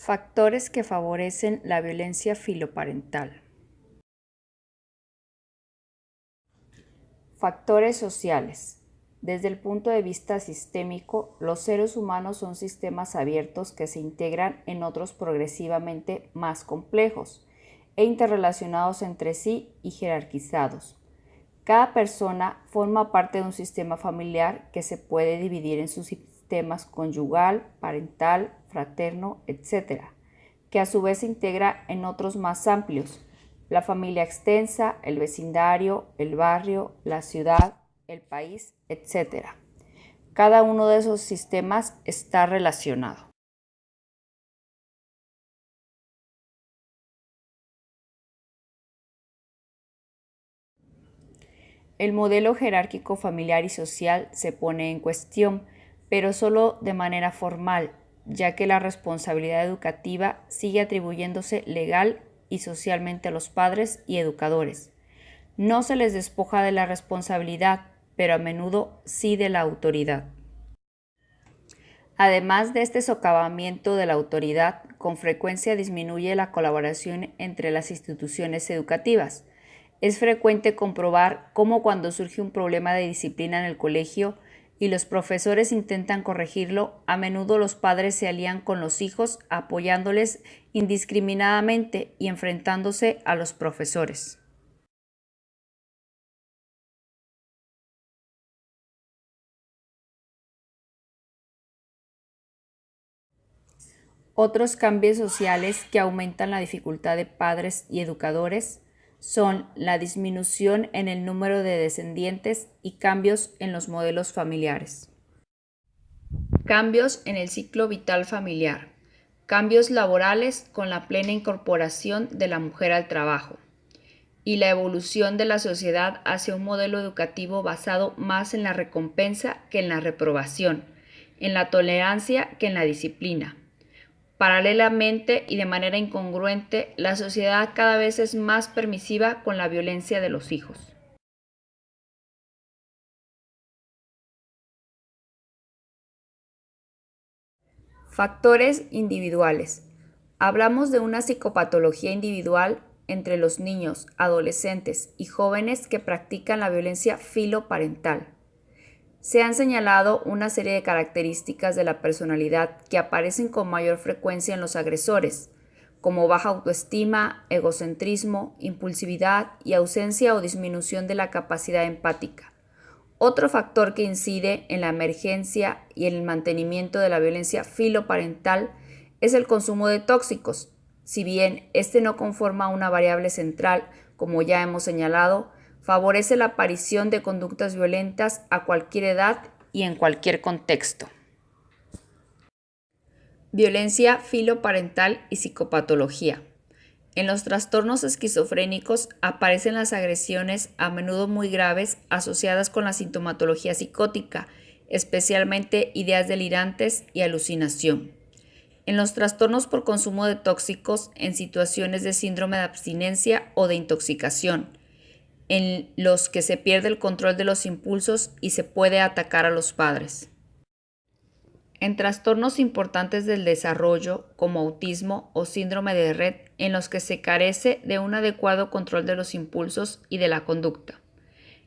Factores que favorecen la violencia filoparental. Factores sociales. Desde el punto de vista sistémico, los seres humanos son sistemas abiertos que se integran en otros progresivamente más complejos e interrelacionados entre sí y jerarquizados. Cada persona forma parte de un sistema familiar que se puede dividir en sus sistemas conyugal, parental, fraterno, etc., que a su vez se integra en otros más amplios: la familia extensa, el vecindario, el barrio, la ciudad, el país, etc. Cada uno de esos sistemas está relacionado. El modelo jerárquico familiar y social se pone en cuestión, pero solo de manera formal, ya que la responsabilidad educativa sigue atribuyéndose legal y socialmente a los padres y educadores. No se les despoja de la responsabilidad, pero a menudo sí de la autoridad. Además de este socavamiento de la autoridad, con frecuencia disminuye la colaboración entre las instituciones educativas. Es frecuente comprobar cómo cuando surge un problema de disciplina en el colegio y los profesores intentan corregirlo, a menudo los padres se alían con los hijos apoyándoles indiscriminadamente y enfrentándose a los profesores. Otros cambios sociales que aumentan la dificultad de padres y educadores son la disminución en el número de descendientes y cambios en los modelos familiares. Cambios en el ciclo vital familiar. Cambios laborales con la plena incorporación de la mujer al trabajo. Y la evolución de la sociedad hacia un modelo educativo basado más en la recompensa que en la reprobación, en la tolerancia que en la disciplina. Paralelamente y de manera incongruente, la sociedad cada vez es más permisiva con la violencia de los hijos. Factores individuales. Hablamos de una psicopatología individual entre los niños, adolescentes y jóvenes que practican la violencia filoparental. Se han señalado una serie de características de la personalidad que aparecen con mayor frecuencia en los agresores, como baja autoestima, egocentrismo, impulsividad y ausencia o disminución de la capacidad empática. Otro factor que incide en la emergencia y en el mantenimiento de la violencia filoparental es el consumo de tóxicos. Si bien este no conforma una variable central, como ya hemos señalado, favorece la aparición de conductas violentas a cualquier edad y en cualquier contexto. Violencia filoparental y psicopatología. En los trastornos esquizofrénicos aparecen las agresiones, a menudo muy graves, asociadas con la sintomatología psicótica, especialmente ideas delirantes y alucinación. En los trastornos por consumo de tóxicos, en situaciones de síndrome de abstinencia o de intoxicación, en los que se pierde el control de los impulsos y se puede atacar a los padres. En trastornos importantes del desarrollo, como autismo o síndrome de Rett, en los que se carece de un adecuado control de los impulsos y de la conducta.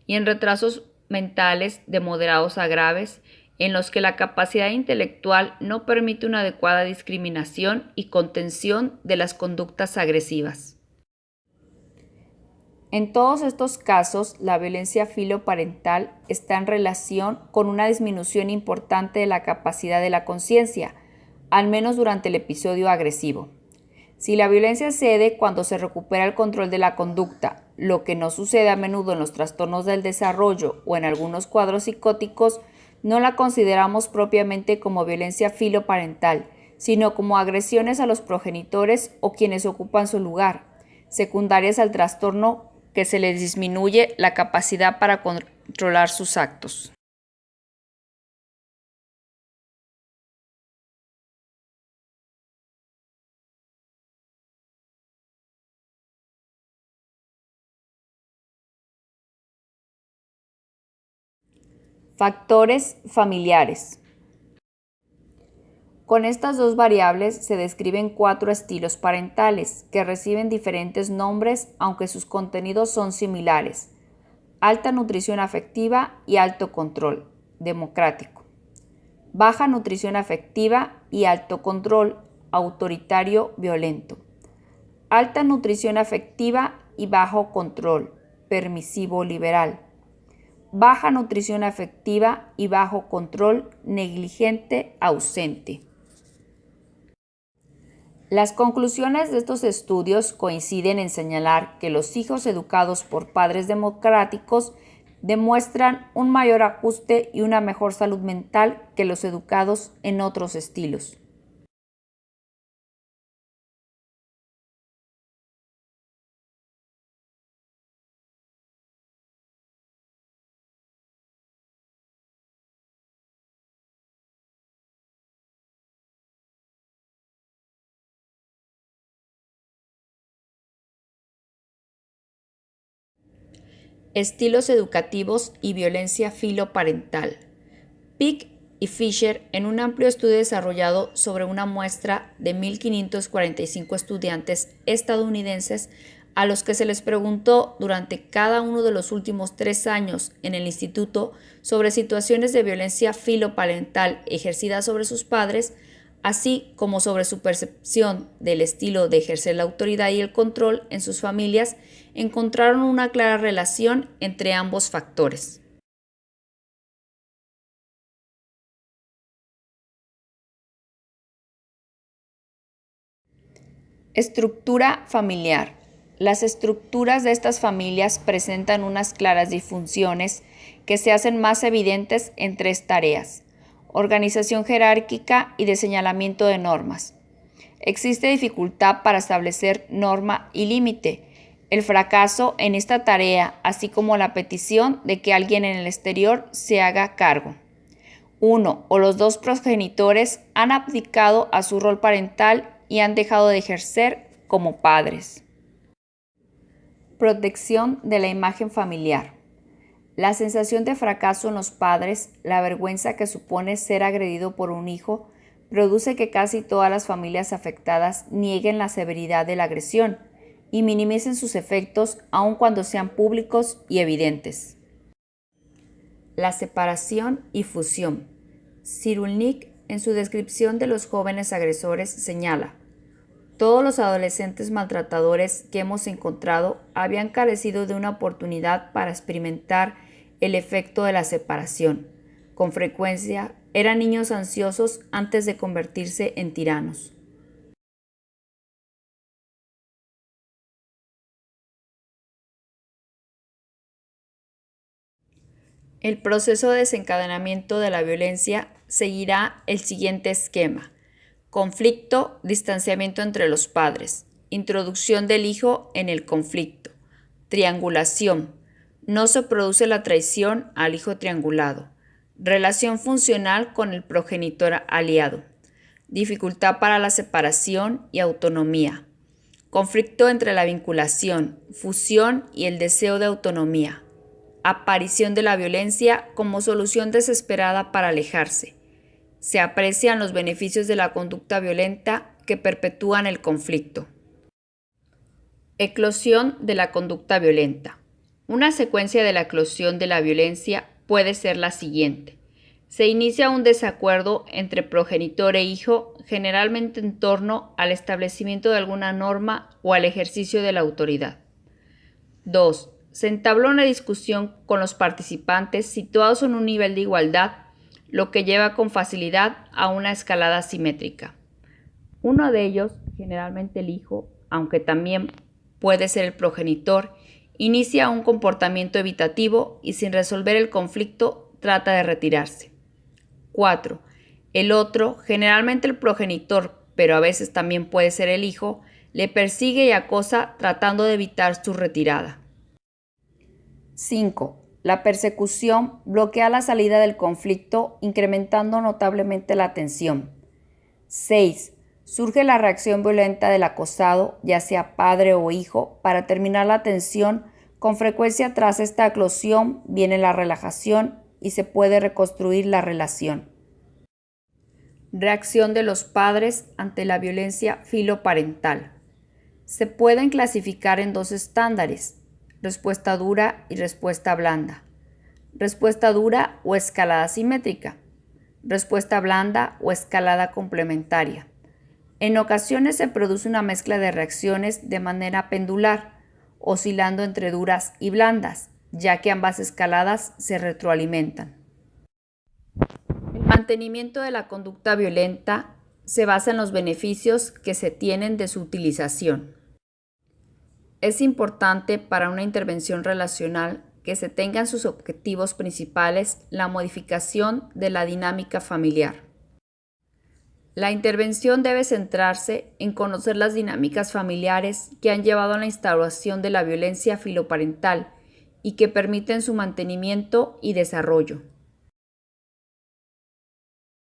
Y en retrasos mentales de moderados a graves, en los que la capacidad intelectual no permite una adecuada discriminación y contención de las conductas agresivas. En todos estos casos, la violencia filoparental está en relación con una disminución importante de la capacidad de la conciencia, al menos durante el episodio agresivo. Si la violencia cede cuando se recupera el control de la conducta, lo que no sucede a menudo en los trastornos del desarrollo o en algunos cuadros psicóticos, no la consideramos propiamente como violencia filoparental, sino como agresiones a los progenitores o quienes ocupan su lugar, secundarias al trastorno que se les disminuye la capacidad para controlar sus actos. Factores familiares. Con estas dos variables se describen 4 estilos parentales que reciben diferentes nombres aunque sus contenidos son similares: alta nutrición afectiva y alto control, democrático; baja nutrición afectiva y alto control, autoritario, violento; alta nutrición afectiva y bajo control, permisivo, liberal; baja nutrición afectiva y bajo control, negligente, ausente. Las conclusiones de estos estudios coinciden en señalar que los hijos educados por padres democráticos demuestran un mayor ajuste y una mejor salud mental que los educados en otros estilos. Estilos educativos y violencia filoparental. Pick y Fisher, en un amplio estudio desarrollado sobre una muestra de 1.545 estudiantes estadounidenses a los que se les preguntó durante cada uno de los últimos 3 años en el instituto sobre situaciones de violencia filoparental ejercidas sobre sus padres, así como sobre su percepción del estilo de ejercer la autoridad y el control en sus familias, encontraron una clara relación entre ambos factores. Estructura familiar. Las estructuras de estas familias presentan unas claras disfunciones que se hacen más evidentes en 3 tareas: organización jerárquica y de señalamiento de normas. Existe dificultad para establecer norma y límite, el fracaso en esta tarea, así como la petición de que alguien en el exterior se haga cargo. Uno o los dos progenitores han abdicado a su rol parental y han dejado de ejercer como padres. Protección de la imagen familiar. La sensación de fracaso en los padres, la vergüenza que supone ser agredido por un hijo, produce que casi todas las familias afectadas nieguen la severidad de la agresión y minimicen sus efectos aun cuando sean públicos y evidentes. La separación y fusión. Cyrulnik, en su descripción de los jóvenes agresores, señala: todos los adolescentes maltratadores que hemos encontrado habían carecido de una oportunidad para experimentar el efecto de la separación. Con frecuencia eran niños ansiosos antes de convertirse en tiranos. El proceso de desencadenamiento de la violencia seguirá el siguiente esquema: conflicto, distanciamiento entre los padres, introducción del hijo en el conflicto, triangulación, no se produce la traición al hijo triangulado, relación funcional con el progenitor aliado, dificultad para la separación y autonomía, conflicto entre la vinculación, fusión y el deseo de autonomía, aparición de la violencia como solución desesperada para alejarse. Se aprecian los beneficios de la conducta violenta que perpetúan el conflicto. Eclosión de la conducta violenta. Una secuencia de la eclosión de la violencia puede ser la siguiente. Se inicia un desacuerdo entre progenitor e hijo, generalmente en torno al establecimiento de alguna norma o al ejercicio de la autoridad. 2. Se entabla una discusión con los participantes situados en un nivel de igualdad, lo que lleva con facilidad a una escalada simétrica. Uno de ellos, generalmente el hijo, aunque también puede ser el progenitor, inicia un comportamiento evitativo y sin resolver el conflicto trata de retirarse. 4. El otro, generalmente el progenitor, pero a veces también puede ser el hijo, le persigue y acosa tratando de evitar su retirada. 5. La persecución bloquea la salida del conflicto, incrementando notablemente la tensión. 6. Surge la reacción violenta del acosado, ya sea padre o hijo, para terminar la tensión. Con frecuencia tras esta eclosión viene la relajación y se puede reconstruir la relación. Reacción de los padres ante la violencia filoparental. Se pueden clasificar en dos estándares: respuesta dura y respuesta blanda. Respuesta dura o escalada simétrica. Respuesta blanda o escalada complementaria. En ocasiones se produce una mezcla de reacciones de manera pendular, oscilando entre duras y blandas, ya que ambas escaladas se retroalimentan. El mantenimiento de la conducta violenta se basa en los beneficios que se tienen de su utilización. Es importante para una intervención relacional que se tengan sus objetivos principales la modificación de la dinámica familiar. La intervención debe centrarse en conocer las dinámicas familiares que han llevado a la instauración de la violencia filoparental y que permiten su mantenimiento y desarrollo.